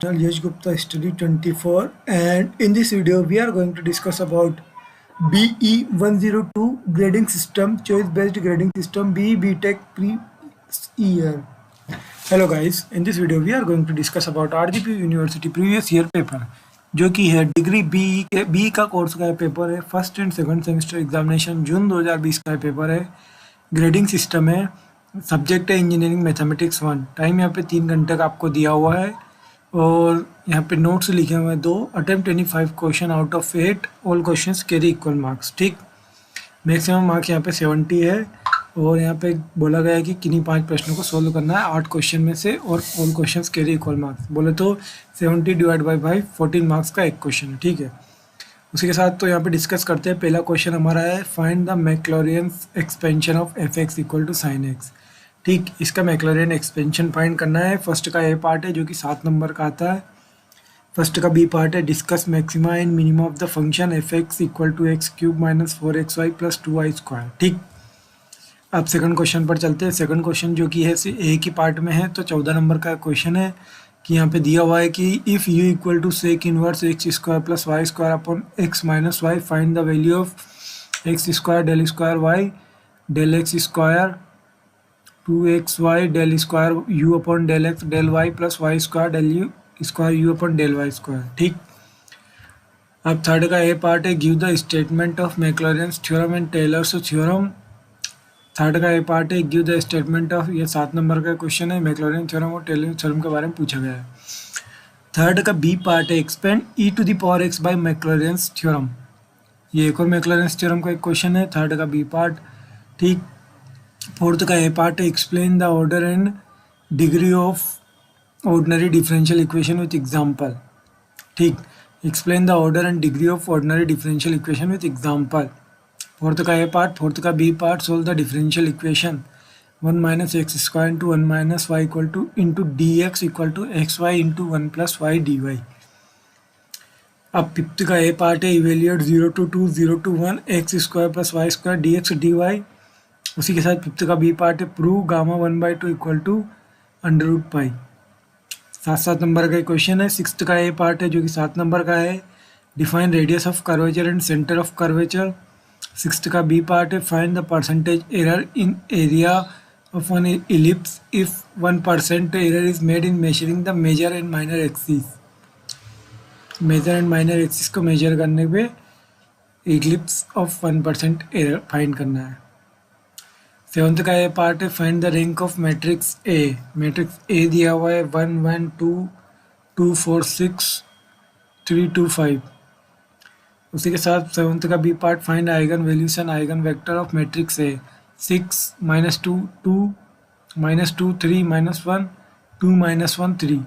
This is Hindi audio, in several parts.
Yash Gupta Study 24, and in this video we are going to discuss about BE 102 grading system, choice based grading system, BE Tech pre-year. Hello guys, in this video we are going to discuss about RGP University previous year paper जो कि है डिग्री बी का कोर्स का पेपर है। First and second semester examination June 2020 का पेपर है। ग्रेडिंग सिस्टम है, सब्जेक्ट है इंजीनियरिंग मैथमेटिक्स 1। टाइम यहाँ पे 3 घंटे का आपको दिया हुआ है और यहाँ पे नोट्स लिखे हुए हैं 2 attempt 25 question out of 8, all questions carry equal marks. ठीक, मैक्सिमम मार्क्स यहाँ पे 70 है और यहाँ पे बोला गया है कि किन्हीं 5 प्रश्नों को सोल्व करना है 8 क्वेश्चन में से और all questions carry equal marks. बोले तो 70 डिवाइड बाई 5 14 मार्क्स का एक क्वेश्चन है। ठीक है, उसी के साथ तो यहाँ पे डिस्कस करते हैं। पहला क्वेश्चन हमारा है find the Maclaurin expansion of f x equal to sin x. ठीक, इसका मैक्लॉरियन एक्सपेंशन फाइंड करना है। फर्स्ट का ए पार्ट है जो कि 7 नंबर का आता है। फर्स्ट का बी पार्ट है discuss maxima and minima of the function f x equal to x cube minus 4xy plus 2y square. ठीक, अब सेकंड क्वेश्चन पर चलते हैं। सेकंड क्वेश्चन जो कि है ए की पार्ट में है तो 14 नंबर का क्वेश्चन है कि यहाँ पे दिया हुआ है कि if u equal to sec inverse x square plus y square upon x minus y find the value of x square del square y del x square 2xy del square u upon del x del y plus y square del u square u upon del y square. ठीक, अब थर्ड का ए पार्ट है give the statement of Maclaurin's theorem and Taylor's theorem. Third का ए पार्ट है गिव द स्टेटमेंट ऑफ, ये 7 नंबर का क्वेश्चन है, मैक्लॉरियन थ्योरम और टेलर थ्योरम के बारे में पूछा गया है। थर्ड का बी पार्ट है expand e to the power x by Maclaurin's theorem. ये एक और मैक्लॉरियंस थ्योरम का एक क्वेश्चन है, थर्ड का बी पार्ट। ठीक, फोर्थ का ए पार्ट है explain the order and degree of ordinary differential equation with example. ठीक, explain the order and degree of ordinary differential equation with example. Fourth का ए पार्ट। फोर्थ का B part solve the differential equation 1 minus x square into 1 minus y equal to into d x equal to x y into 1 plus y d y. अब फिफ्थ का ए पार्ट है evaluate 0 to 2 0 to 1 x square plus y square d x d y. उसी के साथ फिफ्थ का बी पार्ट है prove gamma 1/2 equal to under root pi. 7 number का क्वेश्चन है। सिक्स्थ का ए पार्ट है जो कि 7 नंबर का है define radius of curvature and centre of curvature. Sixth का बी पार्ट है find the percentage error in area of an ellipse if 1% error is made in measuring the major and minor axis. Major and minor axis को मेजर करने पे इलिप्स ऑफ 1% एरर फाइंड करना है। सेवंथ का ए पार्ट है find the rank of matrix A. Matrix A दिया हुआ है 1 1 2 2 4 6 3 2 5। उसी के साथ सेवंथ का B part find eigen values and eigen vector of matrix A 6 -2 2 -2 3 -1 2 -1 3।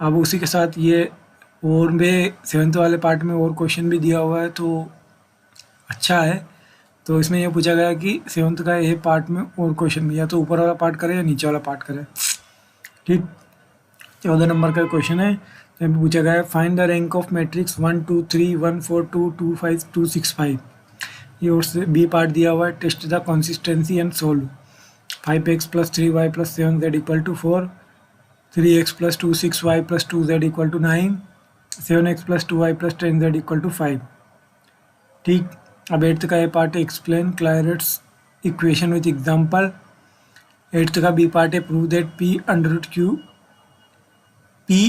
अब उसी के साथ ये और में सेवंथ वाले पार्ट में और क्वेश्चन भी दिया हुआ है तो अच्छा है। तो इसमें यह पूछा गया कि सेवंथ का ए पार्ट में और क्वेश्चन भी या तो ऊपर वाला पार्ट करे या नीचे वाला पार्ट करे। ठीक, 14 नंबर का क्वेश्चन है तो यहाँ पे पूछा गया है find the rank of matrix 1 2 3 1 4 2 2 5 2 6 5। ये और से बी पार्ट दिया हुआ है test the consistency and solve 5x plus 3y plus 7z equal to 4 3x plus 2 6y plus 2z equal to 9 7x plus 2y plus 10z equal to 5। ठीक, अब 8th का ए पार्ट है explain Clairaut's equation with example. 8th का बी पार्ट है prove that p under root q p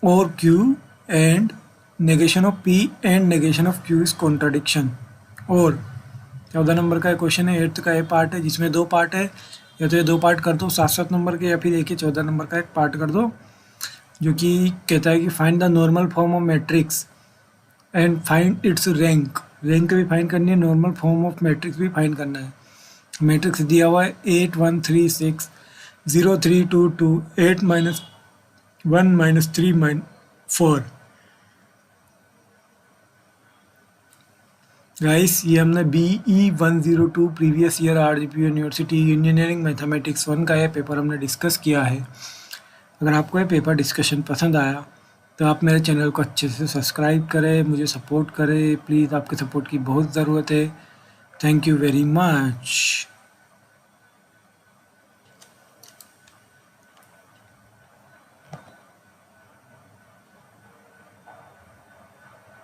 और q and negation of p and negation of q is contradiction. और 14 नंबर का क्वेश्चन है 8th का ए पार्ट है जिसमें 2 पार्ट है, या तो ये 2 पार्ट कर दो 7 नंबर के, या फिर देखिए 14 नंबर का एक पार्ट कर दो जो कि कहता है कि find the normal form of matrix and find its rank. Rank भी फाइंड करनी है, नॉर्मल फॉर्म ऑफ मैट्रिक्स भी फाइंड करना है। मैट्रिक्स दिया हुआ है 8 1 3 6 0 3 2 2 8 -1 -3 4। गाइस, ये हमने BE 102 previous year RGP university engineering mathematics 1 का ये पेपर हमने डिस्कस किया है। अगर आपको ये पेपर डिस्कशन पसंद आया तो आप मेरे चैनल को अच्छे से सब्सक्राइब करें, मुझे सपोर्ट करें प्लीज़, आपके सपोर्ट की बहुत ज़रूरत है। Thank you very much.